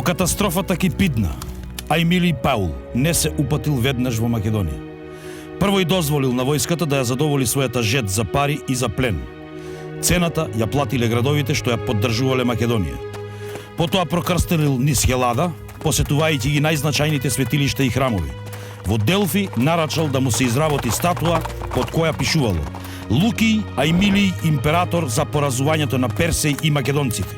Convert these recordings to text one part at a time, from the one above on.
По катастрофата Кипидна, Ајмилиј Паул не се упатил веднаш во Македонија. Прво и дозволил на војската да ја задоволи својата жет за пари и за плен. Цената ја платиле градовите што ја поддржувале Македонија. Потоа прокрстелил низ Хелада, посетувајќи ги најзначајните светилишта и храмови. Во Делфи нарачал да му се изработи статуа под која пишувало: Лукиј Ајмилиј император за поразувањето на Персеј и македонците.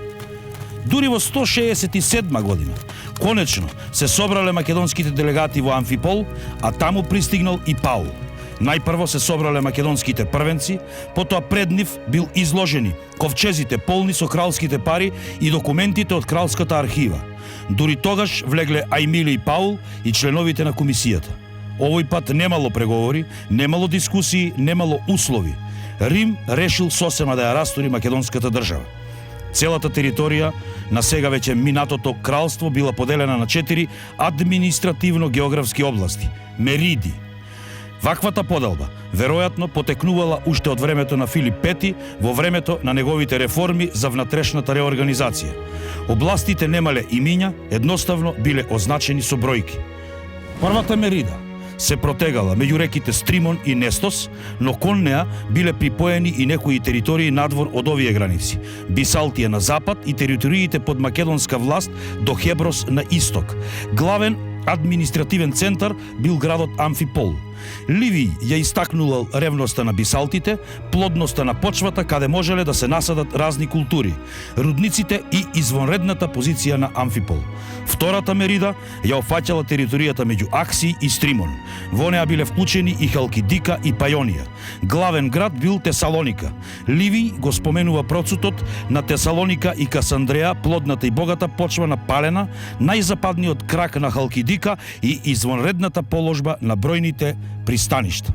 Дури во 167 година, конечно, се собрале македонските делегати во Амфипол, а таму пристигнал и Паул. Најпрво се собрале македонските првенци, потоа пред нив бил изложени ковчезите полни со кралските пари и документите од кралската архива. Дури тогаш влегле Ајмилиј Паул и членовите на комисијата. Овој пат немало преговори, немало дискусии, немало услови. Рим решил сосема да ја растури македонската држава. Целата територија на сега веќе минатото кралство била поделена на 4 административно-географски области – мериди. Ваквата поделба веројатно потекнувала уште од времето на Филип Пети во времето на неговите реформи за внатрешната реорганизација. Областите немале имиња, едноставно биле означени со бројки. Првата мерида се протегала меѓу реките Стримон и Нестос, но кон неа биле припоени и некои територии надвор од овие граници. Бисалтија на запад и териториите под македонска власт до Хеброс на исток. Главен административен центар бил градот Амфипол. Ливиј ја истакнула ревноста на бисалтите, плодноста на почвата каде можеле да се насадат разни култури, рудниците и извонредната позиција на Амфипол. Втората мерида ја опфаќала територијата меѓу Акси и Стримон. Во неа биле вклучени и Халкидика и Пајонија. Главен град бил Тесалоника. Ливиј го споменува процутот на Тесалоника и Касандреја, плодната и богата почва на Палена, најзападниот крак на Халкидика и извонредната положба на бројните пристаништа.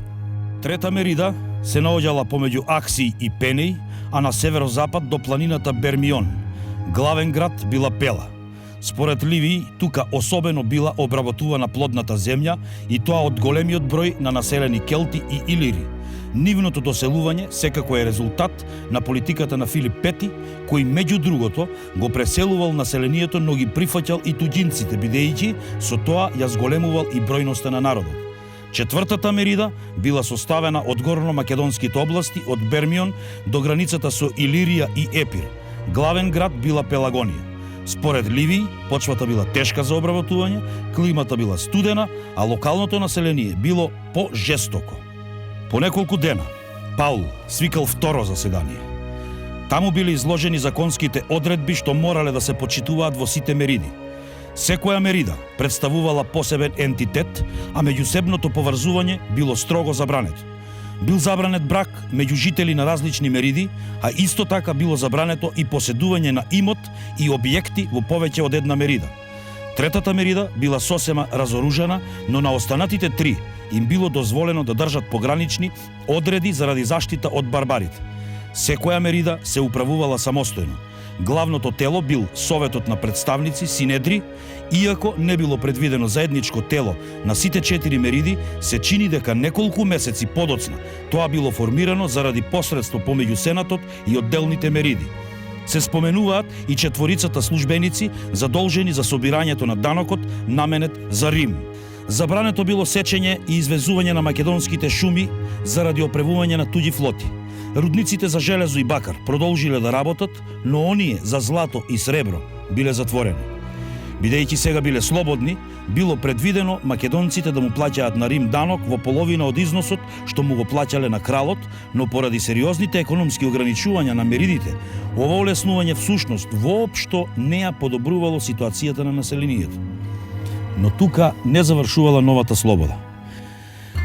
Трета мерида се наоѓала помеѓу Акси и Пенеј, а на северозапад до планината Бермион. Главен град била Пела. Според Ливиј, тука особено била обработувана плодната земја и тоа од големиот број на населени келти и илири. Нивното доселување секако е резултат на политиката на Филип Пети, кој меѓу другото го преселувал населението, но ги прифаќал и туѓинците, бидејќи со тоа ја зголемувал и бројноста на народот. Четвртата мерида била составена од горно-македонските области од Бермион до границата со Илирија и Епир. Главен град била Пелагонија. Според Ливиј, почвата била тешка за обработување, климата била студена, а локалното население било по-жестоко. По неколку дена, Паул свикал второ заседание. Таму биле изложени законските одредби што морале да се почитуваат во сите мериди. Секоја мерида представувала посебен ентитет, а меѓусебното поврзување било строго забрането. Бил забранет брак меѓу жители на различни мериди, а исто така било забрането и поседување на имот и објекти во повеќе од една мерида. Третата мерида била сосема разоружена, но на останатите 3 им било дозволено да држат погранични одреди заради заштита од барбарите. Секоја мерида се управувала самостојно. Главното тело бил Советот на представници, Синедри, иако не било предвидено заедничко тело на сите 4 мериди, се чини дека неколку месеци подоцна тоа било формирано заради посредство помеѓу Сенатот и одделните мериди. Се споменуваат и 4 службеници задолжени за собирањето на данокот наменет за Рим. Забрането било сечење и извезување на македонските шуми заради опревување на туѓи флоти. Рудниците за железо и бакар продолжиле да работат, но оние за злато и сребро биле затворени. Бидејќи сега биле слободни, било предвидено македонците да му плаќаат на Рим данок во половина од износот што му го плаќале на кралот, но поради сериозните економски ограничувања на меридите, ова олеснување всушност воопшто не ја подобрувало ситуацијата на населението. Но тука не завршувала новата слобода.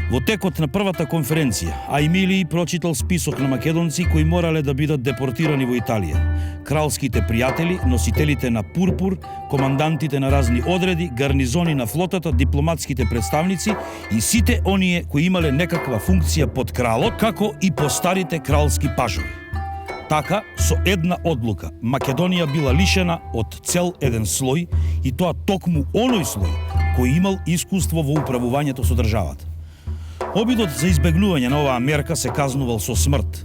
Во текот на првата конференција, Ајмилиј прочитал список на македонци кои морале да бидат депортирани во Италија. Кралските пријатели, носителите на пурпур, командантите на разни одреди, гарнизони на флотата, дипломатските представници и сите оние кои имале некаква функција под кралот, како и по старите кралски пажови. Така, со една одлука, Македонија била лишена од цел еден слој, и тоа токму оној слој кој имал искуство во управувањето со државата. Обидот за избегнување на оваа мерка се казнувал со смрт.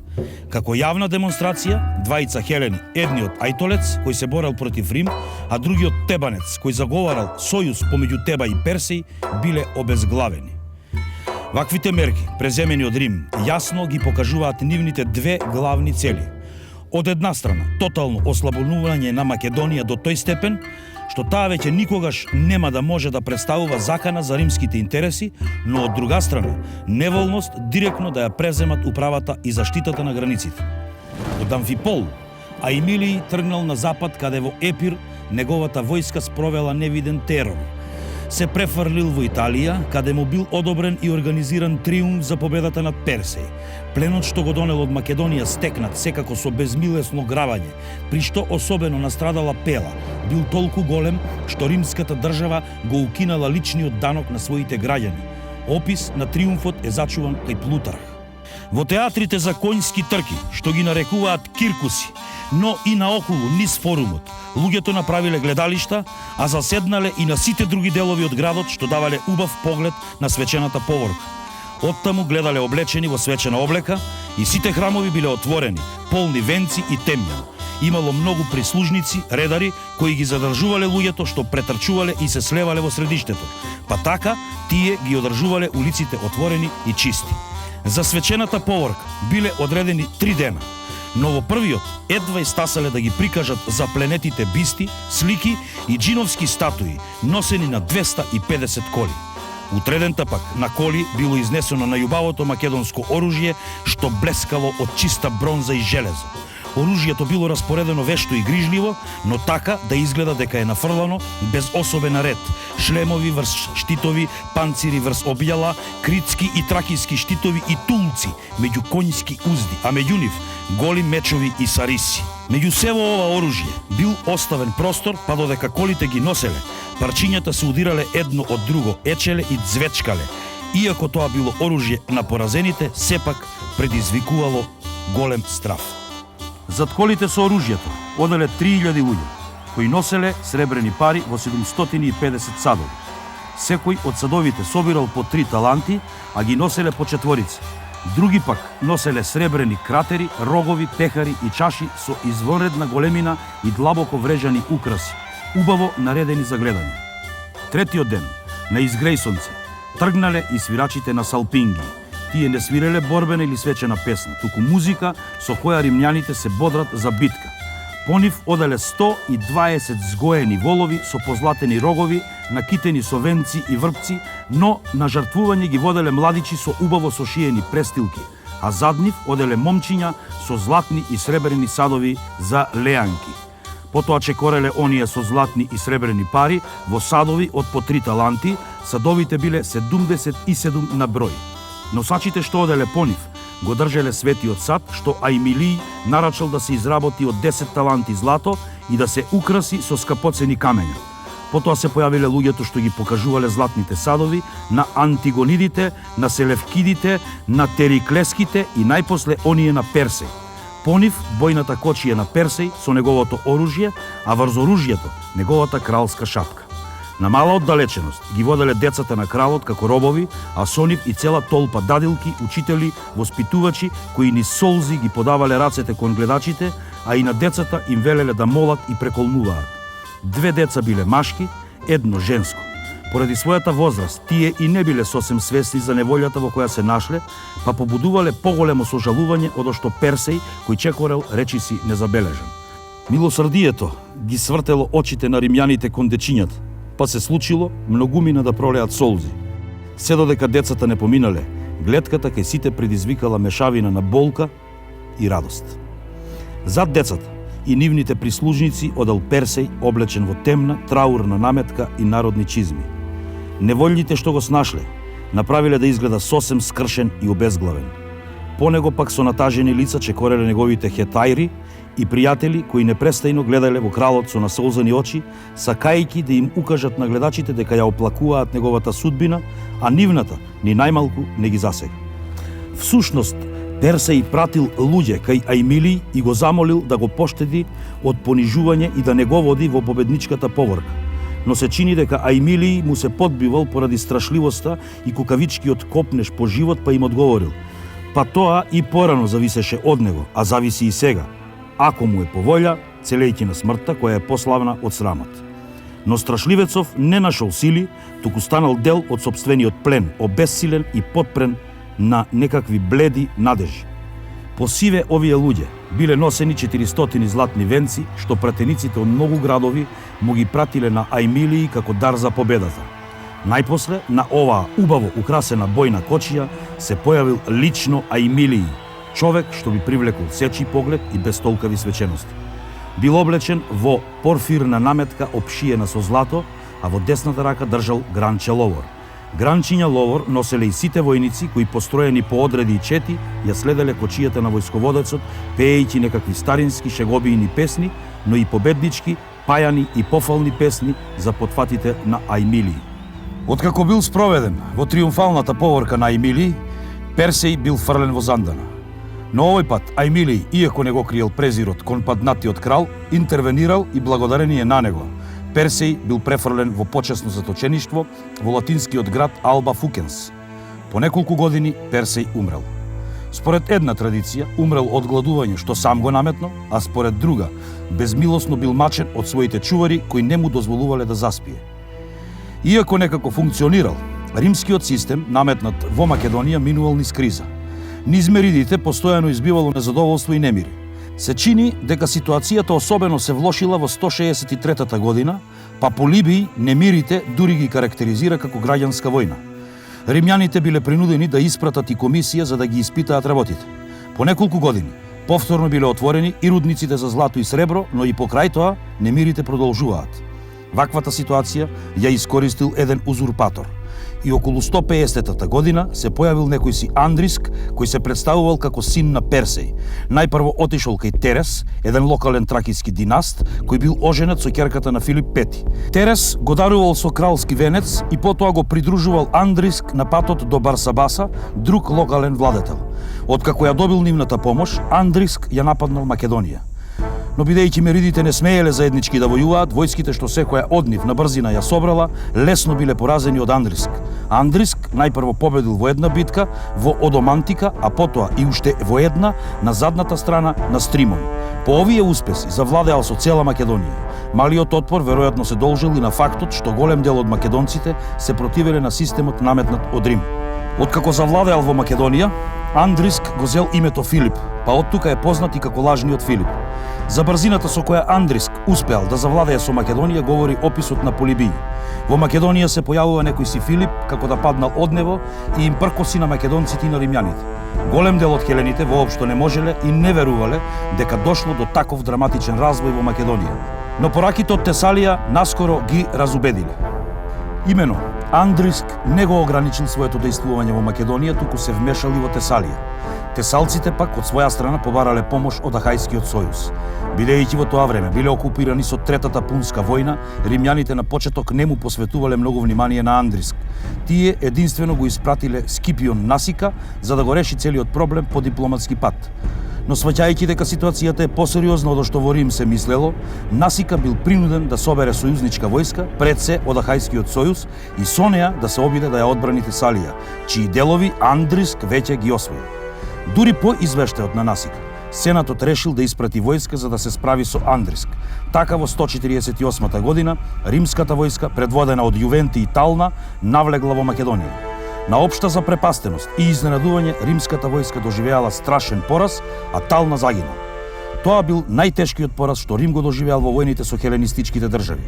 Како јавна демонстрација, двајца хелени, едниот Ајтолец, кој се борел против Рим, а другиот Тебанец, кој заговарал сојуз помеѓу Теба и Персеј, биле обезглавени. Ваквите мерки, преземени од Рим, јасно ги покажуваат нивните две главни цели. Од една страна, тотално ослабонување на Македонија до тој степен, што таа веќе никогаш нема да може да представува закана за римските интереси, но од друга страна, неволност директно да ја преземат управата и заштитата на границите. Од Амфипол, Аемилиј тргнал на запад, каде во Епир неговата војска спровела невиден терор. Се префрлил во Италија, каде му бил одобрен и организиран триумф за победата над Персеј. Пленот што го донел од Македонија стекнат секако со безмилесно грабање, при што особено настрадала Пела, бил толку голем што римската држава го укинала личниот данок на своите граѓани. Опис на триумфот е зачуван кај Плутарх. Во театрите за конјски трки, што ги нарекуваат киркуси, но и наоколу низ форумот, луѓето направиле гледалишта, а заседнале и на сите други делови од градот што давале убав поглед на свечената поворка. Оттаму гледале облечени во свечена облека и сите храмови биле отворени, полни венци и темјан. Имало многу прислужници, редари, кои ги задржувале луѓето што претрчувале и се слевале во средиштето, па така тие ги одржувале улиците отворени и чисти. За свечената поворка биле одредени 3 дена, но во првиот едва стасале да ги прикажат запленетите бисти, слики и джиновски статуи, носени на 250 коли. Утредента пак на коли било изнесено најубавото македонско оружје што блескало од чиста бронза и железо. Оружјето било распоредено вешто и грижливо, но така да изгледа дека е нафрлано без особен ред. Шлемови врз штитови, панцири врз објала, критски и тракиски штитови и тулци меѓу конјски узди, а меѓу нив голи мечови и сариси. Меѓу сево ова оружје бил оставен простор, па додека колите ги носеле, парчињата се удирале едно од друго, ечеле и звечкале. Иако тоа било оружје на поразените, сепак предизвикувало голем страф. Зад колите со оружјето оделе 3000 луѓе, кои носеле сребрени пари во 750 садови. Секој од садовите собирал по 3 таланти, а ги носеле по 4. Други пак носеле сребрени кратери, рогови, пехари и чаши со извонредна големина и длабоко врежани украси, убаво наредени за гледање. Третиот ден, на изгрејсонце, тргнале и свирачите на салпинги. Тие не свиреле борбена или свечена песна, туку музика со која римјаните се бодрат за битка. По нив оделе 120 згоени волови со позлатени рогови, накитени со венци и врпци, но на жртвување ги воделе младичи со убаво сошиени престилки, а зад нив оделе момчиња со златни и сребрени садови за леанки. Потоа чекореле оние со златни и сребрени пари во садови од по 3 таланти, садовите биле 77 на број. Носачите што оделе по нив го држеле светиот сад, што Аемилиј нарачал да се изработи од 10 таланти злато и да се украси со скапоцени камења. Потоа се појавиле луѓето што ги покажувале златните садови на Антигонидите, на Селевкидите, на Териклеските и најпосле оние на Персеј. По нив бојната кочија на Персеј со неговото оружје, а врз оружјето неговата кралска шапка. На мала оддалеченост ги воделе децата на кралот како робови, а со нив и цела толпа дадилки, учители, воспитувачи, кои ни солзи ги подавале рацете кон гледачите, а и на децата им велеле да молат и преколнуваат. 2 деца биле машки, едно женско. Поради својата возраст, тие и не биле сосем свесни за неволјата во која се нашле, па побудувале поголемо сожалување одошто Персеј, кој чекорел речиси незабележан. Милосрдието ги свртело очите на римјаните кон дечињата, па се случило многумина да пролеат солзи. Се додека децата не поминале, гледката кај сите предизвикала мешавина на болка и радост. Зад децата и нивните прислужници одел Персеј облечен во темна, траурна наметка и народни чизми. Неволјите што го снашле, направиле да изгледа сосем скршен и обезглавен. По него пак со натажени лица чекореле неговите хетајри и пријатели кои непрестајно гледале во кралот со насолзени очи, сакајќи да им укажат на гледачите дека ја оплакуваат неговата судбина, а нивната ни најмалку не ги засега. Всушност, Персеј пратил луѓе кај Аемилиј и го замолил да го поштеди од понижување и да не го води во победничката поворка. но се чини дека Ајмилиј му се подбивал поради страшливоста и кукавичкиот копнеш по живот, па им одговорил: па тоа и порано зависеше од него, а зависи и сега, ако му е по волја, целејќи на смртта која е пославна од срамот. Но страшливецов не нашол сили, туку станал дел од сопствениот плен, обессилен и подпрен на некакви бледи надежи. По сиве овие луѓе биле носени 400 златни венци, што пратениците од многу градови му ги пратиле на Ајмилиј како дар за победата. Најпосле, на оваа убаво украсена бојна кочија се појавил лично Ајмилиј, човек што би привлекол сечи поглед и без толкави свечености. Бил облечен во порфирна наметка обшиена со злато, а во десната рака држал гранче ловор. Гранчиња ловор носеле и сите војници кои построени по одреди и чети ја следеле кочијата на војсководецот, пеејќи некакви старински шегобијни песни, но и победнички, пајани и пофални песни за потфатите на Ајмилиј. Откако бил спроведен во триумфалната поворка на Ајмилиј, Персеј бил фрлен во зандана. Но овој пат Ајмилиј, иако не го криел презирот кон паднатиот крал, интервенирал и благодарение на него Персеј бил префрлен во почесно заточеништво во латинскиот град Алба Фукенс. По неколку години Персеј умрел. Според една традиција, умрел од гладување што сам го наметно, а според друга, безмилосно бил мачен од своите чувари кои не му дозволувале да заспие. Иако некако функционирал, римскиот систем, наметнат во Македонија, минувал низ криза. Низ меридите постојано избивало незадоволство и немири. Се чини дека ситуацијата особено се влошила во 163 година, па по Либиј немирите дури ги карактеризира како граѓанска војна. Римјаните биле принудени да испратат и комисија за да ги испитаат работите. По неколку години повторно биле отворени и рудниците за злато и сребро, но и покрај тоа немирите продолжуваат. Ваквата ситуација ја искористил еден узурпатор. И околу 150-та година се појавил некој си Андриск, кој се представувал како син на Персеј. Најпрво отишол кај Терес, еден локален тракиски династ, кој бил оженет со ќерката на Филип Пети. Терес го дарувал со кралски венец и потоа го придружувал Андриск на патот до Барсабаса, друг локален владетел. Откако ја добил нивната помош, Андриск ја нападнал Македонија. Но бидејќи меридите не смееле заеднички да војуваат, војските што секоја од нив на брзина ја собрала, лесно биле поразени од Андриск. Андриск најпрво победил во една битка во Одомантика, а потоа и уште во една на задната страна на Стримон. По овие успеси завладеал со цела Македонија. Малиот отпор веројатно се должил и на фактот што голем дел од македонците се противеле на системот наметнат од Рим. Откако завладеал во Македонија, Андриск го зел името Филип, па од тука е познат и како лажниот Филип. За брзината со која Андриск успеал да завладее со Македонија говори описот на Полибиј. Во Македонија се појавува некој си Филип како да паднал од небо и им пркоси на македонците и на римјаните. Голем дел од хелените воопшто не можеле и не верувале дека дошло до таков драматичен развој во Македонија. Но пораките од Тесалија наскоро ги разубедиле. Имено, Андриск не го ограничил своето дејствување во Македонија, туку се вмешал и во Тесалија. Тесалците пак од своја страна побарале помош од Ахајскиот сојуз. Бидејќи во тоа време биле окупирани со Третата пунска војна, римјаните на почеток не му посветувале многу внимание на Андриск. Тие единствено го испратиле Скипион Насика за да го реши целиот проблем по дипломатски пат. Но сваќајќи дека ситуацијата е посериозна од што во Рим се мислело, Насика бил принуден да собере сојузничка војска, пред се од Ахајскиот сојуз, и со неа да се обиде да ја одбрани Тесалија, чии делови Андриск веќе ги освоил. Дури по извештајот на Насика, Сенатот решил да испрати војска за да се справи со Андриск. Така во 148 година римската војска, предводена од Јувенти и Тална, навлегла во Македонија. На општа запрепастеност и изненадување, римската војска доживеала страшен пораз, а Тална загинал. Тоа бил најтешкиот пораз што Рим го доживеал во војните со хеленистичките држави.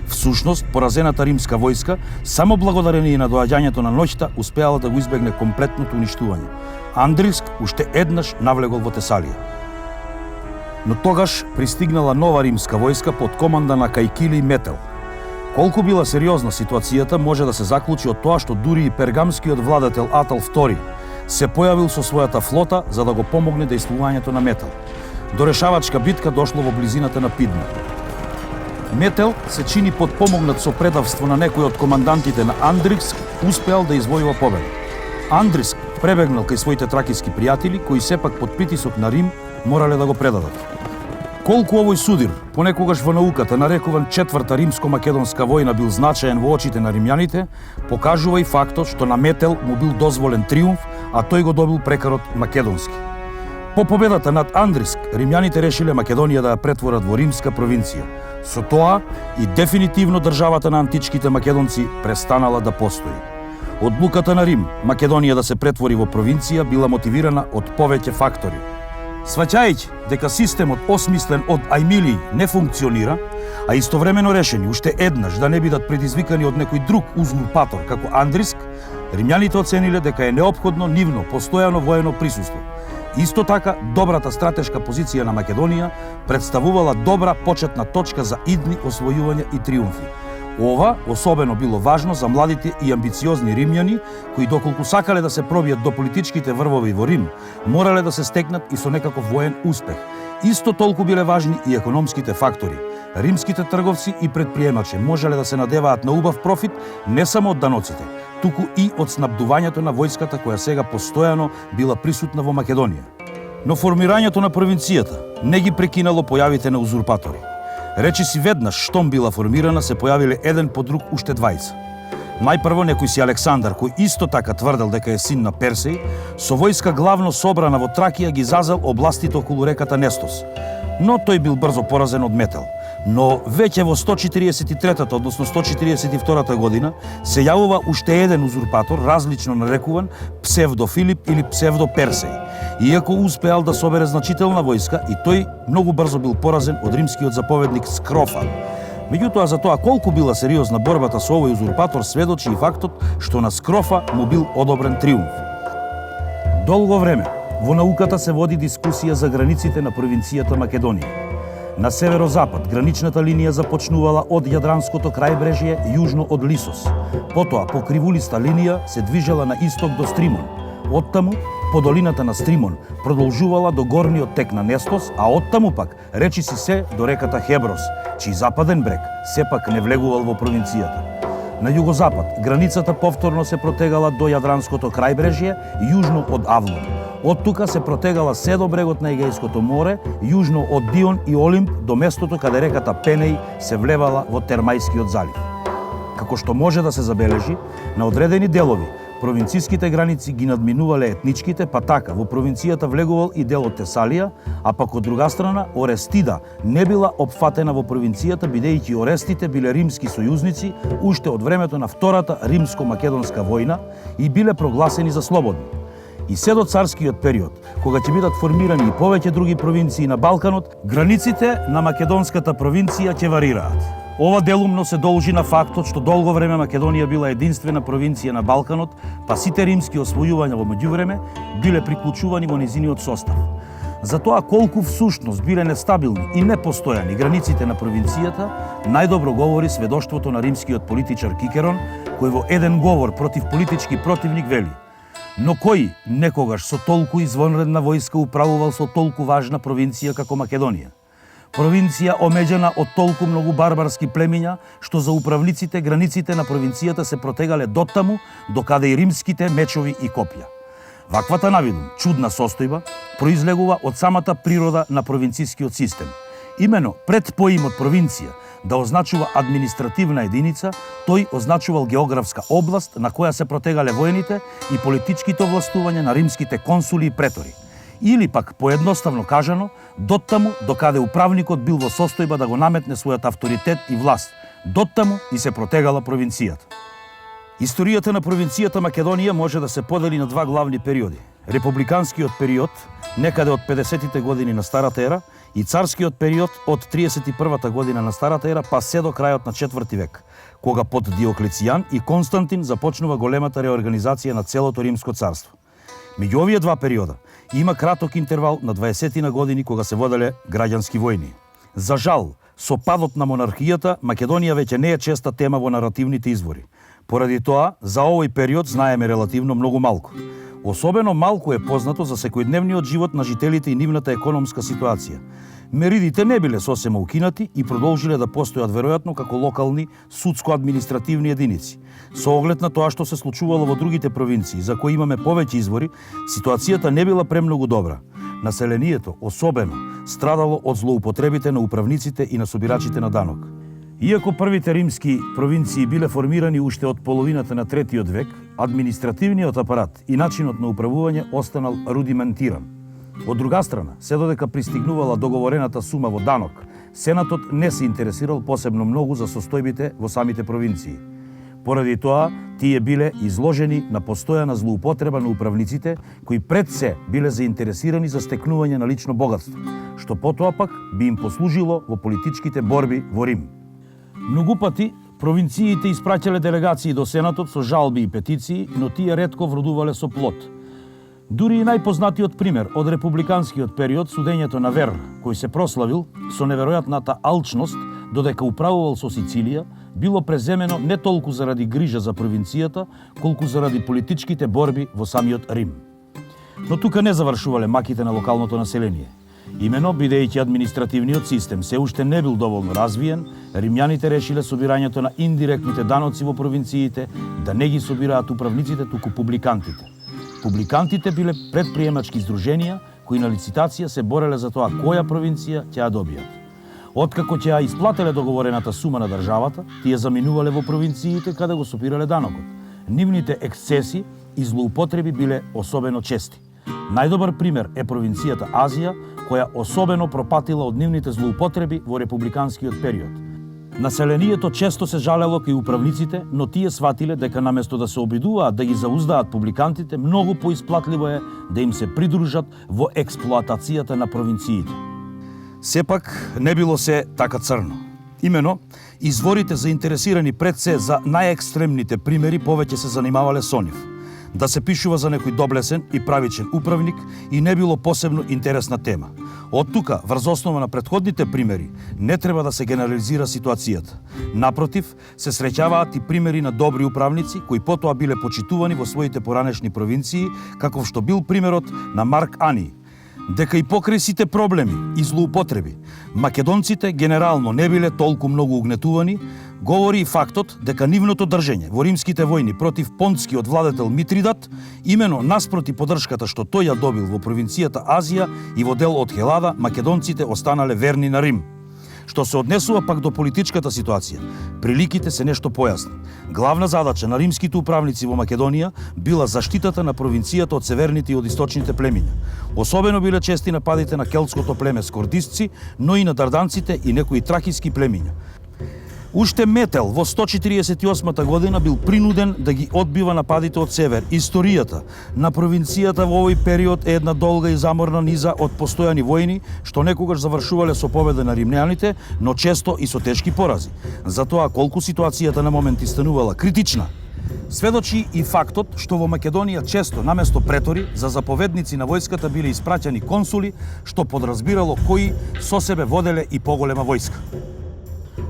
Всушност, поразената римска војска, само благодарение на доаѓањето на ноќта, успеала да го избегне комплетното уништување. Андриск уште еднаш навлегол во Тесалија. Но тогаш пристигнала нова римска војска под команда на Кајкилиј Метел. Колку била сериозна ситуацијата може да се заклучи од тоа што дури и пергамскиот владетел Атал II се појавил со својата флота за да го помогне дејствувањето на Метел. До решавачка битка дошло во близината на Пидна. Метел се чини подпомогнат со предавство на некој од командантите на Андриск, успеал да извојува победа. Андриск пребегнал кај своите тракиски пријатели, кои сепак под притисок на Рим морале да го предадат. Колку овој судир, понекогаш во науката нарекуван Четврта римско-македонска војна бил значаен во очите на римјаните, покажува и фактот што на Метел му бил дозволен триумф, а тој го добил прекарот македонски. По победата над Андриск, римјаните решиле Македонија да ја претворат во римска провинција. Со тоа и дефинитивно државата на античките македонци престанала да постои. Одлуката на Рим Македонија да се претвори во провинција била мотивирана од повеќе фактори. Сваќајќи дека системот осмислен од Ајмилиј не функционира, а истовремено решени уште еднаш да не бидат предизвикани од некој друг узурпатор како Андриск, римјаните оцениле дека е неопходно нивно постојано воено присуство. Исто така, добрата стратешка позиција на Македонија представувала добра почетна точка за идни освојувања и триумфи. Ова особено било важно за младите и амбициозни римјани, кои доколку сакале да се пробијат до политичките врвови во Рим, морале да се стекнат и со некаков воен успех. Исто толку биле важни и економските фактори. Римските трговци и предприемачи можеле да се надеваат на убав профит не само од даноците, туку и од снабдувањето на војската која сега постојано била присутна во Македонија. Но формирањето на провинцијата не ги прекинало појавите на узурпатори. Речиси веднаш штом била формирана се појавиле еден по друг уште двајца. Најпрво некој си Александар, кој исто така тврдел дека е син на Персеј, со војска главно собрана во Тракија ги зазел областите околу реката Нестос. Но тој бил брзо поразен од Метел. Но веќе во 143-та, односно 142-та година, се јавува уште еден узурпатор, различно нарекуван псевдо Филип или псевдо Персеј. Иако успеал да собере значителна војска, и тој многу брзо бил поразен од римскиот заповедник Скрофа. Меѓутоа, за тоа колку била сериозна борбата со овој узурпатор сведочи и фактот што на Скрофа му бил одобрен триумф. Долго време во науката се води дискусија за границите на провинцијата Македонија. На северозапад граничната линија започнувала од Јадранското крајбрежје јужно од Лисос. Потоа по кривулиста линија се движела на исток до Стримон. Оттаму по долината на Стримон продолжувала до горниот тек на Нестос, а оттаму пак речиси се до реката Хеброс, чиј западен брег сепак не влегувал во провинцијата. На југозапад границата повторно се протегала до Јадранското крајбрежје јужно од Авлон. Од тука се протегала се до брегот на Егејското море, јужно од Дион и Олимп до местото каде реката Пенеј се влевала во Термајскиот залив. Како што може да се забележи, на одредени делови провинцијските граници ги надминувале етничките, па така во провинцијата влегувал и дел од Тесалија, а пак од друга страна Орестида не била опфатена во провинцијата, бидејќи Орестите биле римски сојузници уште од времето на Втората римско-македонска војна и биле прогласени за слободни. И се до царскиот период, кога ќе бидат формирани и повеќе други провинции на Балканот, границите на македонската провинција ќе варираат. Ова делумно се должи на фактот што долго време Македонија била единствена провинција на Балканот, па сите римски освојувања во меѓувреме биле приклучувани во незиниот состав. За тоа колку всушност биле нестабилни и непостојани границите на провинцијата, најдобро говори сведоштвото на римскиот политичар Кикерон, кој во еден говор против политички противник вели: но кој некогаш со толку извонредна војска управувал со толку важна провинција како Македонија? Провинција омеѓена од толку многу барбарски племиња, што за управниците границите на провинцијата се протегале дотаму, докаде и римските мечови и копја. Ваквата навидум, чудна состојба, произлегува од самата природа на провинцијскиот систем. Имено пред поимот провинција да означува административна единица, тој означувал географска област на која се протегале војните и политичките овластувања на римските консули и претори. Или пак, поедноставно кажано, доттаму докаде управникот бил во состојба да го наметне својот авторитет и власт, доттаму и се протегала провинцијата. Историјата на провинцијата Македонија може да се подели на два главни периоди. Републиканскиот период, некаде од 50-тите години на Старата ера, и царскиот период од 31-та година на Старата ера па се до крајот на 4 век, кога под Диоклецијан и Константин започнува големата реорганизација на целото Римско царство. Меѓу овие два периода има краток интервал на 20 години кога се воделе граѓански војни. За жал, со падот на монархијата, Македонија веќе не е честа тема во наративните извори. Поради тоа, за овој период знаеме релативно многу малку. Особено малку е познато за секојдневниот живот на жителите и нивната економска ситуација. Меридите не биле сосема укинати и продолжиле да постојат веројатно како локални судско-административни единици. Со оглед на тоа што се случувало во другите провинции, за кои имаме повеќе извори, ситуацијата не била премногу добра. Населението, особено, страдало од злоупотребите на управниците и на собирачите на данок. Иако првите римски провинции биле формирани уште од половината на 3 век, административниот апарат и начинот на управување останал рудиментиран. Од друга страна, се додека пристигнувала договорената сума во данок, Сенатот не се интересирал посебно многу за состојбите во самите провинции. Поради тоа, тие биле изложени на постојана злоупотреба на управниците, кои пред се биле заинтересирани за стекнување на лично богатство, што потоа пак би им послужило во политичките борби во Рим. Многу пати провинциите испраќале делегации до Сенатот со жалби и петиции, но тие ретко вродувале со плод. Дури и најпознатиот пример од републиканскиот период, судењето на Вер, кој се прославил со неверојатната алчност додека управувал со Сицилија, било преземено не толку заради грижа за провинцијата, колку заради политичките борби во самиот Рим. Но тука не завршувале маките на локалното население. Имено, бидејќи административниот систем се уште не бил доволно развиен, римјаните решиле собирањето на индиректните даноци во провинциите да не ги собираат управниците, туку публикантите. Публикантите биле предприемачки здруженија кои на лицитација се бореле за тоа која провинција ќе ја добијат. Откако ќе ја исплателе договорената сума на државата, тие заминувале во провинциите каде го собирале данокот. Нивните ексцеси и злоупотреби биле особено чести. Најдобар пример е провинцијата Азија, која особено пропатила од нивните злоупотреби во републиканскиот период. Населението често се жалело кај управниците, но тие сватиле дека наместо да се обидуваат да ги зауздаат публикантите, многу поисплатливо е да им се придружат во експлоатацијата на провинциите. Сепак не било се така црно. Имено, изворите заинтересирани пред се за најекстремните примери повеќе се занимавале со нив. Да се пишува за некој доблесен и правичен управник и не било посебно интересна тема. Од тука, врз основа на претходните примери, не треба да се генерализира ситуацијата. Напротив, се среќаваат и примери на добри управници кои потоа биле почитувани во своите поранешни провинции, каков што бил примерот на Марк Ани. Дека и покрај сите проблеми и злоупотреби, македонците генерално не биле толку многу угнетувани, говори и фактот дека нивното држење во римските војни против понтскиот владетел Митридат, имено наспроти поддршката што тој ја добил во провинцијата Азија и во дел од Хелада, македонците останале верни на Рим. Што се однесува пак до политичката ситуација, приликите се нешто појасни. Главна задача на римските управници во Македонија била заштитата на провинцијата од северните и од источните племиња. Особено биле чести нападите на келтското племе скордисци, но и на дарданците и некои тракиски племиња. Уште Метел во 148 година бил принуден да ги одбива нападите од север. Историјата на провинцијата во овој период е една долга и заморна низа од постојани војни, што некогаш завршувале со победа на римљаните, но често и со тешки порази. Затоа колку ситуацијата на моменти станувала критична, сведочи и фактот што во Македонија често наместо претори за заповедници на војската биле испраќани консули, што подразбирало кои со себе воделе и поголема војска.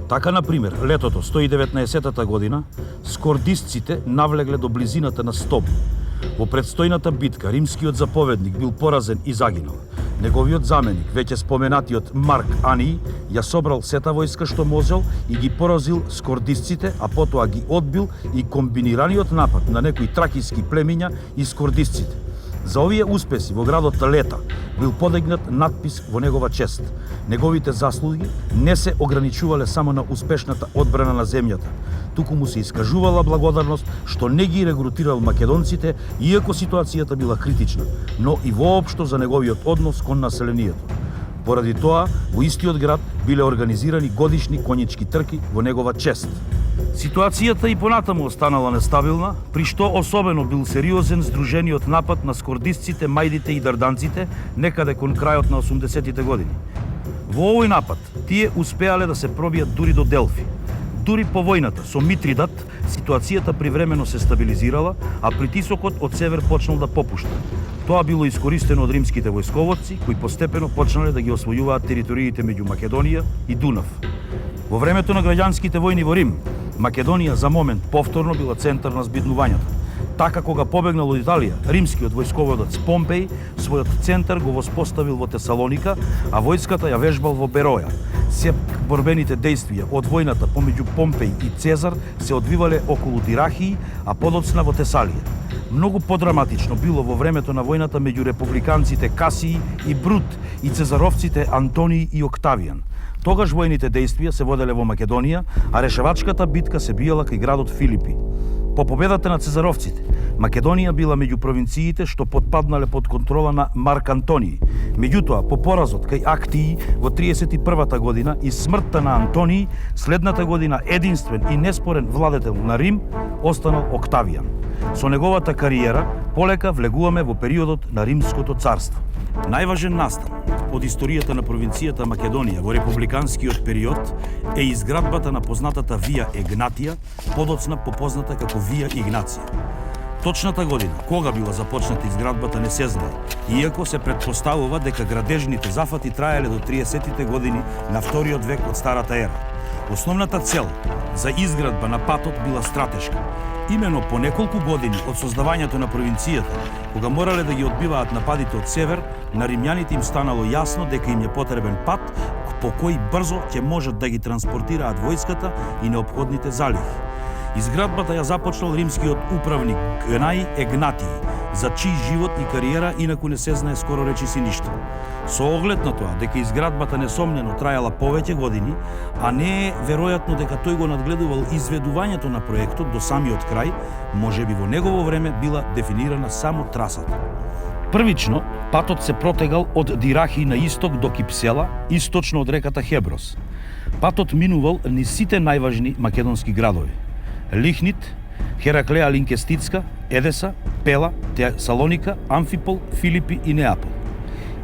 Така, например, летото 119 година, скордисците навлегле до близината на Стоб. Во предстојната битка, римскиот заповедник бил поразен и загинал. Неговиот заменик, веќе споменатиот Марк Ани, ја собрал сета војска што можел и ги поразил скордисците, а потоа ги одбил и комбинираниот напад на некои тракиски племиња и скордисците. За овие успеси во градот Лета бил подигнат надпис во негова чест. Неговите заслуги не се ограничувале само на успешната одбрана на земјата, туку му се искажувала благодарност што не ги регрутирал македонците, иако ситуацијата била критична, но и воопшто за неговиот однос кон населението. Поради тоа, во истиот град биле организирани годишни конјички трки во негова чест. Ситуацијата и понатаму останала нестабилна, при што особено бил сериозен здружениот напад на скордисците, мајдите и дарданците некаде кон крајот на 80-тите години. Во овој напад, тие успеале да се пробијат дури до Делфи. Дури по војната со Митридат, ситуацијата привремено се стабилизирала, а притисокот од север почнал да попушта. Тоа било искористено од римските војсководци, кои постепено почнале да ги освојуваат териториите меѓу Македонија и Дунав. Во времето на граѓанските војни во Рим, Македонија за момент повторно била центар на збиднувањата. Така кога побегнал од Италија, римскиот војсководец Помпеј својот центар го воспоставил во Тесалоника, а војската ја вежбал во Бероја. Се борбените дејствија од војната помеѓу Помпеј и Цезар се одвивале околу Дирахии, а подоцна во Тесалија. Многу подраматично било во времето на војната меѓу републиканците Касии и Брут и цезаровците Антонии и Октавијан. Тогаш војните дејствија се воделе во Македонија, а решавачката битка се биела кај градот Филипи. По победата на цезаровците, Македонија била меѓу провинциите што потпаднале под контрола на Марк Антонии. Меѓутоа, по поразот кај Актии во 31-та година и смртта на Антонии, следната година единствен и неспорен владетел на Рим останал Октавијан. Со неговата кариера полека влегуваме во периодот на Римското царство. Најважен настан од историјата на провинцијата Македонија во републиканскиот период е изградбата на познатата Вија Егнатија, подоцна попозната како Вија Игнација. Точната година кога била започната изградбата не се знае, иако се претпоставува дека градежните зафати траеле до 30-тите години на вториот век од Старата ера. Основната цел за изградба на патот била стратешка. Имено по неколку години од создавањето на провинцијата, кога морале да ги одбиваат нападите од север, на римјаните им станало јасно дека им е потребен пат по кој брзо ќе можат да ги транспортираат војската и неопходните залихи. Изградбата ја започнал римскиот управник Гнај Егнатиј, за чиј живот и кариера инаку не се знае скоро речиси ништо. Со оглед на тоа дека изградбата несомнено трајала повеќе години, а не е веројатно дека тој го надгледувал изведувањето на проектот до самиот крај, можеби во негово време била дефинирана само трасата. Првично, патот се протегал од Дирахи на исток до Кипсела, источно од реката Хеброс. Патот минувал низ сите најважни македонски градови: Лихнит, Хераклеа Линкестицка, Едеса, Пела, Салоника, Амфипол, Филипи и Неапол.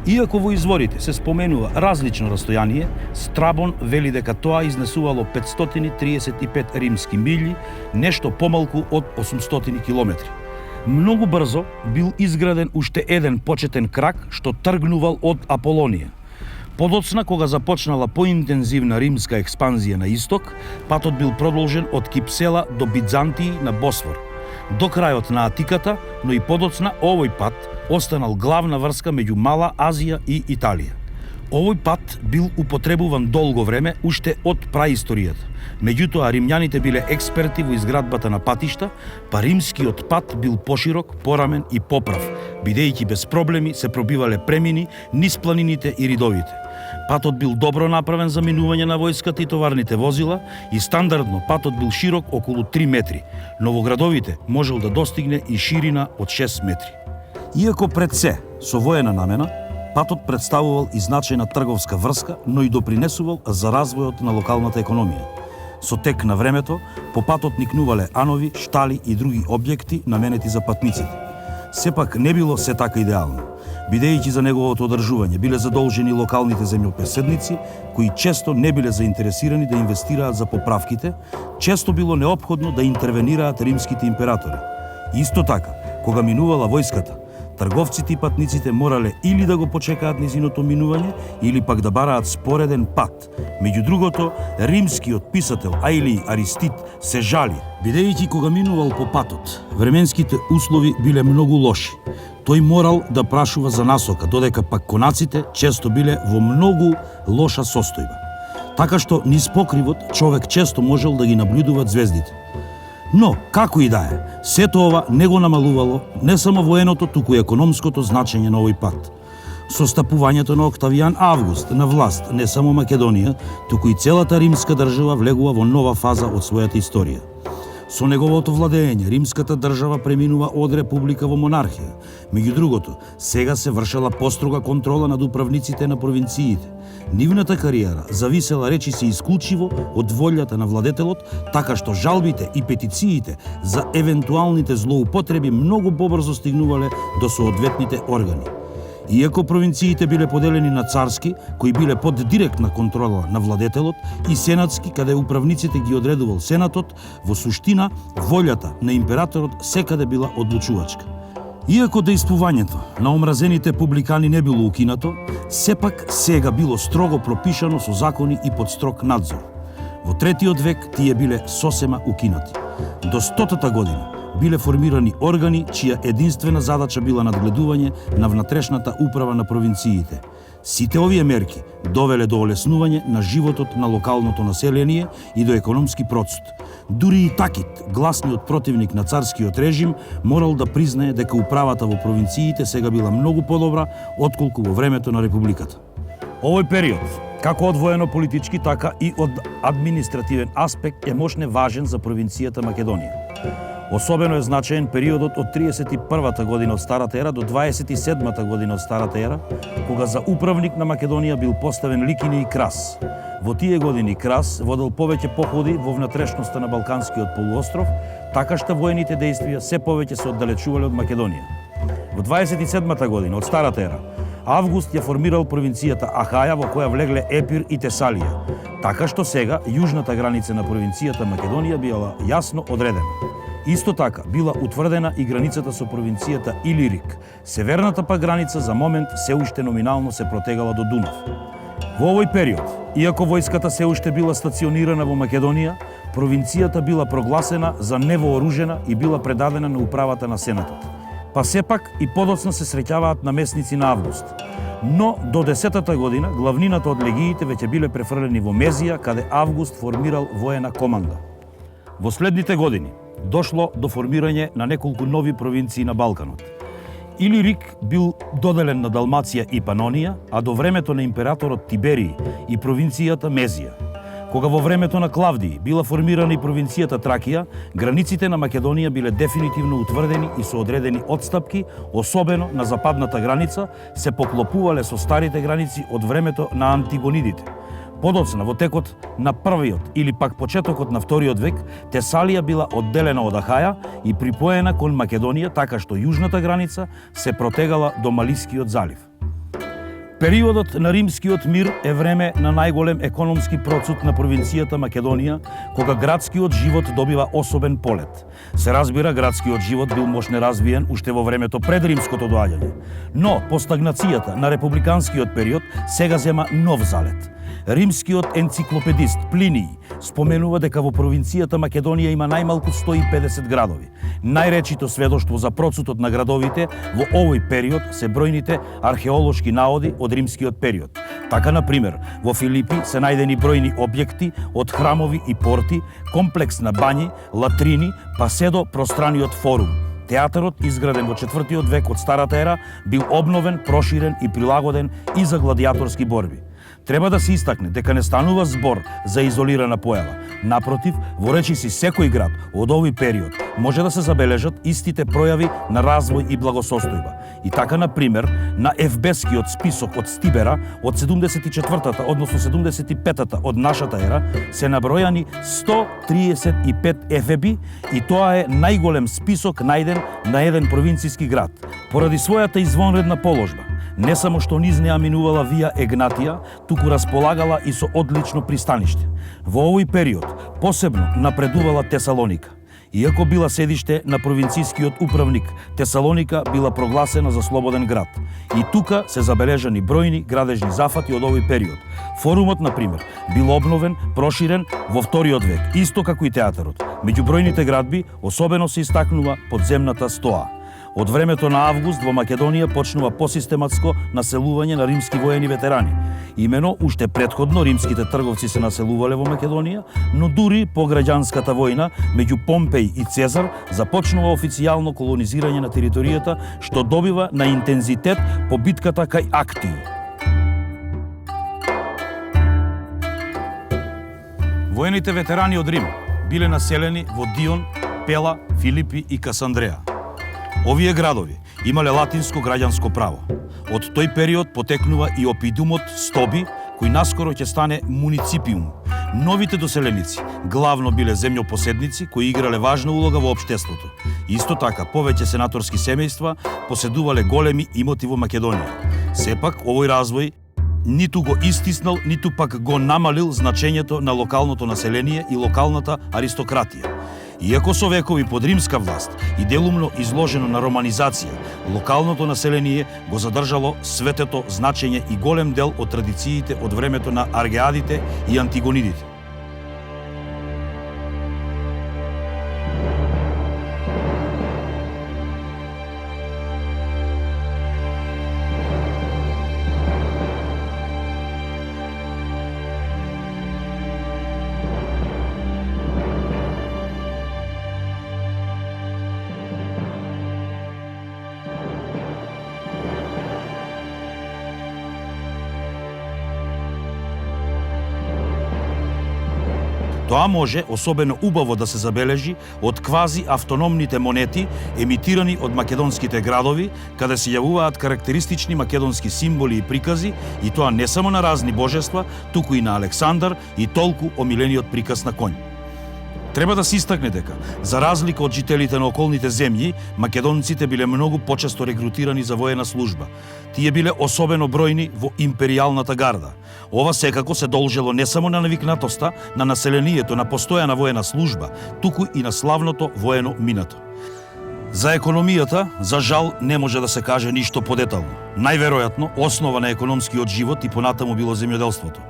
Иако во изворите се споменува различно растојание, Страбон вели дека тоа изнесувало 535 римски милји, нешто помалку од 800 километри. Многу брзо бил изграден уште еден почетен крак што тргнувал од Аполонија. Подоцна, кога започнала поинтензивна римска експанзија на исток, патот бил продолжен од Кипсела до Бизантии на Босфор, до крајот на Атиката, но и подоцна овој пат останал главна врска меѓу Мала Азија и Италија. Овој пат бил употребуван долго време уште од праисторијата. Меѓутоа, римјаните биле експерти во изградбата на патишта, па римскиот пат бил поширок, порамен и поправ, бидејќи без проблеми се пробивале премини низ планините и ридовите. Патот бил добро направен за минување на војската и товарните возила и стандардно патот бил широк околу 3 метри, но во градовите можел да достигне и ширина од 6 метри. Иако пред се со воена намена, патот представувал и значајна трговска врска, но и допринесувал за развојот на локалната економија. Со тек на времето, по патот никнувале анови, штали и други објекти наменети за патниците. Сепак не било се така идеално, бидејќи за неговото одржување биле задолжени локалните земјопреседници, кои често не биле заинтересирани да инвестираат за поправките, често било неопходно да интервенираат римските императори. Исто така, кога минувала војската, трговците и патниците морале или да го почекаат низиното минување, или пак да бараат спореден пат. Меѓу другото, римскиот писател Аилий Аристид се жали, бидејќи кога минувал по патот, временските услови биле многу лоши. Тој морал да прашува за насока, додека пак конаците често биле во многу лоша состојба. Така што низ покривот човек често можел да ги наблюдува звездите. Но, како и да е, сето ова не го намалувало не само военото, туку и економското значење на овој пат. Со стапувањето на Октавијан Август на власт, не само Македонија, туку и целата римска држава влегува во нова фаза од својата историја. Со неговото владење, римската држава преминува од република во монархија. Меѓу другото, сега се вршела построга контрола над управниците на провинциите. Нивната кариера зависела речиси исклучиво од волјата на владетелот, така што жалбите и петициите за евентуалните злоупотреби многу побрзо стигнувале до соодветните органи. Иако провинциите биле поделени на царски, кои биле под директна контрола на владетелот, и сенатски, каде управниците ги одредувал сенатот, во суштина волјата на императорот секаде била одлучувачка. Иако дејствувањето на омразените публикани не било укинато, сепак сега било строго пропишано со закони и под строг надзор. Во третиот век тие биле сосема укинати. До 100-та година биле формирани органи чија единствена задача била надгледување на внатрешната управа на провинциите. Сите овие мерки довеле до олеснување на животот на локалното население и до економски процут. Дури и Такит, гласниот противник на царскиот режим, морал да признае дека управата во провинциите сега била многу подобра отколку во времето на републиката. Овој период, како од воено-политички, така и од административен аспект, е можне важен за провинцијата Македонија. Особено е значаен периодот од 31-та година од Старата ера до 27-та година од Старата ера, кога за управник на Македонија бил поставен Ликиний Крас. Во тие години Крас водел повеќе походи во внатрешноста на Балканскиот полуостров, така што воените дејствија се повеќе се оддалечувале од Македонија. Во 27-та година од Старата ера, Август ја формирал провинцијата Ахаја, во која влегле Епир и Тесалија, така што сега јужната граница на провинцијата Македонија била јасно одредена. Исто така била утврдена и границата со провинцијата Илирик. Северната па граница за момент се уште номинално се протегала до Дунав. Во овој период, иако војската се уште била стационирана во Македонија, провинцијата била прогласена за невооружена и била предадена на управата на Сенатот. Па сепак и подоцна се среќаваат намесници на Август. Но до 10-та година главнината од легиите веќе биле префрлени во Мезија, каде Август формирал воена команда. Во следните години дошло до формирање на неколку нови провинции на Балканот. Илирик бил доделен на Далмација и Панонија, а до времето на императорот Тиберий и провинцијата Мезија. Кога во времето на Клавдиј била формирана и провинцијата Тракија, границите на Македонија биле дефинитивно утврдени и со одредени отстапки, особено на западната граница, се поклопувале со старите граници од времето на Антигонидите. Подоцна, во текот на првиот или пак почетокот на вториот век, Тесалија била одделена од Ахаја и припоена кон Македонија, така што јужната граница се протегала до Малискиот залив. Периодот на Римскиот мир е време на најголем економски процут на провинцијата Македонија, кога градскиот живот добива особен полет. Се разбира, градскиот живот бил можне развиен уште во времето пред римското доаѓање. Но, по стагнацијата на републиканскиот период, сега зема нов залет. Римскиот енциклопедист Плиний споменува дека во провинцијата Македонија има најмалку 150 градови. Најречито сведоштво за процутот на градовите во овој период се бројните археолошки наоди од римскиот период. Така, например, во Филипи се најдени бројни објекти од храмови и порти, комплекс на бањи, латрини, па се до пространиот форум. Театарот, изграден во 4-тиот век од Старата ера, бил обновен, проширен и прилагоден и за гладиаторски борби. Треба да се истакне дека не станува збор за изолирана појава. Напротив, во речиси секој град од овој период може да се забележат истите пројави на развој и благосостојба. И така, например, на ефбескиот список од Стибера од 74-та, односно 75-та од нашата ера, се набројани 135 ефеби и тоа е најголем список најден на еден провинцијски град. Поради својата извонредна положба, не само што низ неа минувала Вија Егнатија, туку располагала и со одлично пристаниште. Во овој период посебно напредувала Тесалоника. Иако била седиште на провинцијскиот управник, Тесалоника била прогласена за слободен град. И тука се забележани бројни градежни зафати од овој период. Форумот, например, бил обновен, проширен во вториот век, исто како и театарот. Меѓу бројните градби особено се истакнува подземната стоа. Од времето на Август во Македонија почнува посистематско населување на римски воени ветерани. Имено, уште претходно римските трговци се населувале во Македонија, но дури по граѓанската војна меѓу Помпеј и Цезар започнува официјално колонизирање на територијата, што добива на интензитет по битката кај Актиј. Воените ветерани од Рим биле населени во Дион, Пела, Филипи и Касандреа. Овие градови имале латинско граѓанско право. Од тој период потекнува и опидумот Стоби, кој наскоро ќе стане муниципиум. Новите доселеници главно биле земјопоседници кои играле важна улога во општеството. Исто така, повеќе сенаторски семејства поседувале големи имоти во Македонија. Сепак, овој развој ниту го истиснал, ниту пак го намалил значењето на локалното население и локалната аристократија. Иако со векови под римска власт и делумно изложено на романизација, локалното население го задржало светето значење и голем дел од традициите од времето на Аргеадите и Антигонидите. Тоа може особено убаво да се забележи од квази автономните монети емитирани од македонските градови, каде се јавуваат карактеристични македонски символи и прикази, и тоа не само на разни божества, туку и на Александар и толку омилениот приказ на конј. Треба да се истакне дека, за разлика од жителите на околните земји, македонците биле многу почесто регрутирани за воена служба. Тие биле особено бројни во империјалната гарда. Ова секако се должело не само на навикнатоста на населението на постојана воена служба, туку и на славното воено минато. За економијата, за жал, не може да се каже ништо подетално. Најверојатно, основа на економскиот живот и понатаму било земјоделството.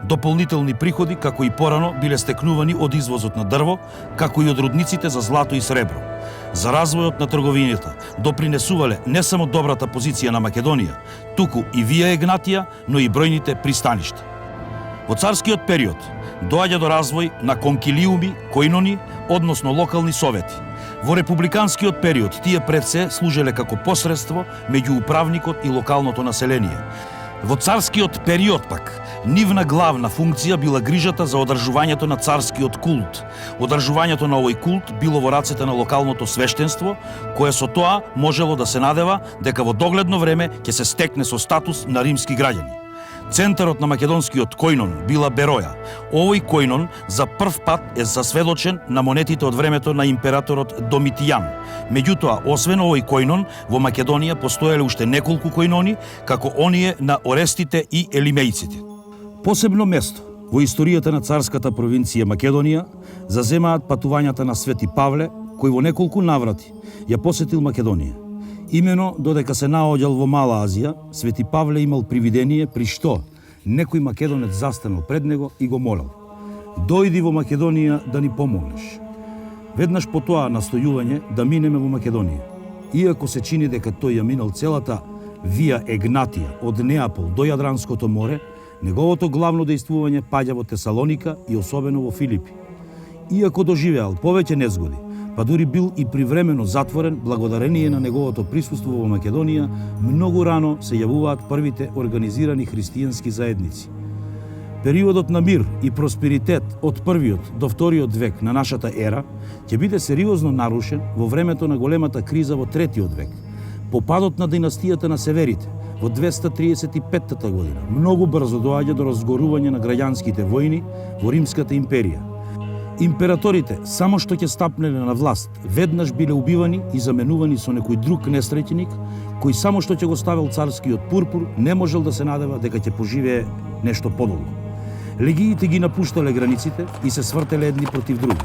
Дополнителни приходи, како и порано, биле стекнувани од извозот на дрво, како и од рудниците за злато и сребро. За развојот на трговината допринесувале не само добрата позиција на Македонија, туку и Вија Егнатија, но и бројните пристаништа. Во царскиот период доаѓа до развој на конкилиуми, којнони, односно локални совети. Во републиканскиот период тие пред се служеле како посредство меѓу управникот и локалното население. Во царскиот период пак, нивна главна функција била грижата за одржувањето на царскиот култ. Одржувањето на овој култ било во рацете на локалното свештенство, кое со тоа можело да се надева дека во догледно време ќе се стекне со статус на римски граѓани. Центарот на македонскиот којнон била Бероја. Овој којнон за прв пат е засведочен на монетите од времето на императорот Домитијан. Меѓутоа, освен овој којнон, во Македонија постоеле уште неколку којнони, како оние на Орестите и Елимејците. Посебно место во историјата на царската провинција Македонија заземаат патувањата на Свети Павле, кој во неколку наврати ја посетил Македонија. Имено додека се наоѓал во Мала Азија, Свети Павле имал привидение при што некој македонец застанал пред него и го молел: "Дојди во Македонија да ни помогнеш." Веднаш по тоа настојување да минеме во Македонија. Иако се чини дека тој ја минал целата Вија Егнатија од Неапол до Јадранското море, неговото главно дејствување паѓа во Тесалоника и особено во Филипи. Иако доживеал повеќе незгоди, па дури бил и привремено затворен, благодарение на неговото присуство во Македонија, многу рано се јавуваат првите организирани христијански заедници. Периодот на мир и просперитет од првиот до вториот век на нашата ера ќе биде сериозно нарушен во времето на големата криза во третиот век, по падот на династијата на Северите во 235 година. Многу брзо доаѓа до разгорување на граѓанските војни во Римската империја. Императорите, само што ќе стапнеле на власт, веднаш биле убивани и заменувани со некој друг несреќеник, кој само што ќе го ставил царскиот пурпур, не можел да се надева дека ќе поживее нешто подолго. Легиите ги напуштале границите и се свртеле едни против други.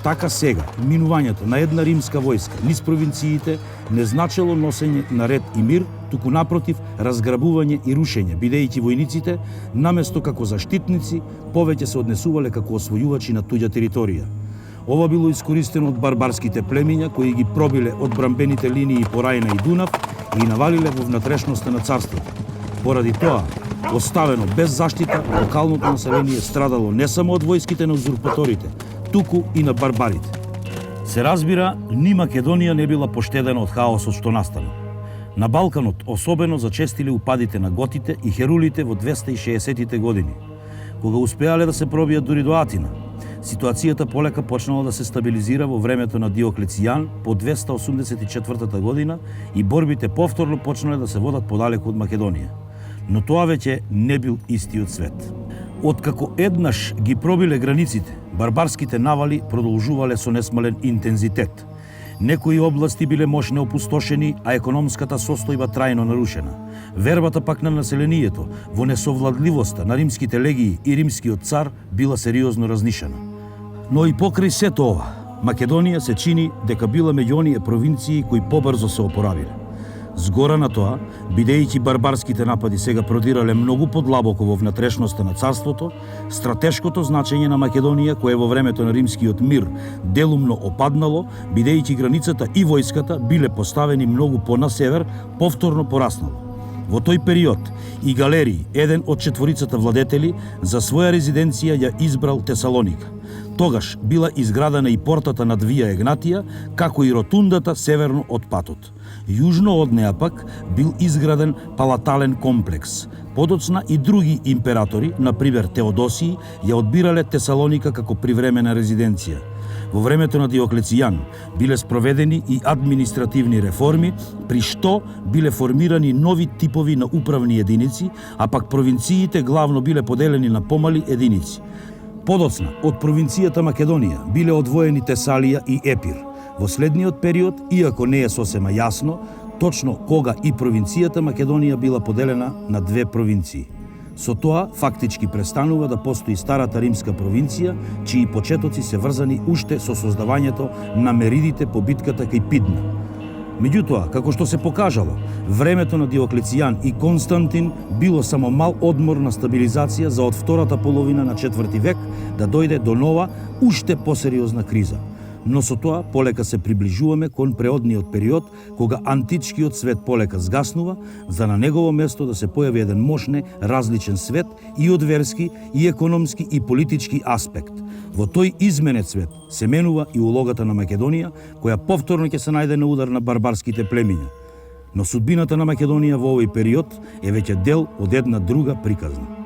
Така сега, минувањето на една римска војска низ провинциите не значело носење на ред и мир, туку напротив разграбување и рушење, бидејќи војниците, наместо како заштитници, повеќе се однесувале како освојувачи на туѓа територија. Ова било искористено од барбарските племиња кои ги пробиле одбрамбените линии по Рајна и Дунав и навалиле во внатрешноста на царството. Поради тоа, оставено без заштита, локалното население страдало не само од војските на узурпаторите, туку и на барбарите. Се разбира, ни Македонија не била поштедена од хаосот што настана. На Балканот особено зачестиле упадите на готите и херулите во 260-тите години. Кога успеале да се пробијат дури до Атина, ситуацијата полека почнала да се стабилизира во времето на Диоклецијан по 284 година и борбите повторно почнале да се водат подалеку од Македонија. Но тоа веќе не бил истиот свет. Откако еднаш ги пробиле границите, барбарските навали продолжувале со несмален интензитет. Некои области биле мощно опустошени, а економската состојба трајно нарушена. Вербата пак на населението во несовладливоста на римските легии и римскиот цар била сериозно разнишена. Но и покрај сето ова, Македонија се чини дека била меѓу оние провинции кои побрзо се опоравиле. Згора на тоа, бидејќи барбарските напади сега продирале многу подлабоко во внатрешноста на царството, стратешкото значење на Македонија, кое во времето на римскиот мир делумно опаднало, бидејќи границата и војската биле поставени многу по-на север, повторно пораснало. Во тој период и Галерий, еден од четворицата владетели, за своја резиденција ја избрал Тесалоника. Тогаш била изградена и портата над Вија Егнатија, како и ротундата северно од патот. Јужно од неа пак бил изграден палатален комплекс. Подоцна и други императори, например Теодосиј, ја одбирале Тесалоника како привремена резиденција. Во времето на Диоклецијан биле спроведени и административни реформи, при што биле формирани нови типови на управни единици, а пак провинциите главно биле поделени на помали единици. Подоцна, од провинцијата Македонија биле одвоени Тесалија и Епир. Во следниот период, иако не е сосема јасно, точно кога и провинцијата Македонија била поделена на две провинции. Со тоа, фактички престанува да постои старата римска провинција, чии почетоци се врзани уште со создавањето на меридите по битката кај Пидна. Меѓутоа, како што се покажало, времето на Диоклецијан и Константин било само мал одмор на стабилизација за од втората половина на 4 век да дојде до нова, уште посериозна криза. Но со тоа полека се приближуваме кон преодниот период, кога античкиот свет полека згаснува, за на негово место да се појави еден мощне, различен свет и од верски, и економски, и политички аспект. Во тој изменет свет се менува и улогата на Македонија, која повторно ќе се најде на удар на барбарските племиња. Но судбината на Македонија во овој период е веќе дел од една друга приказна.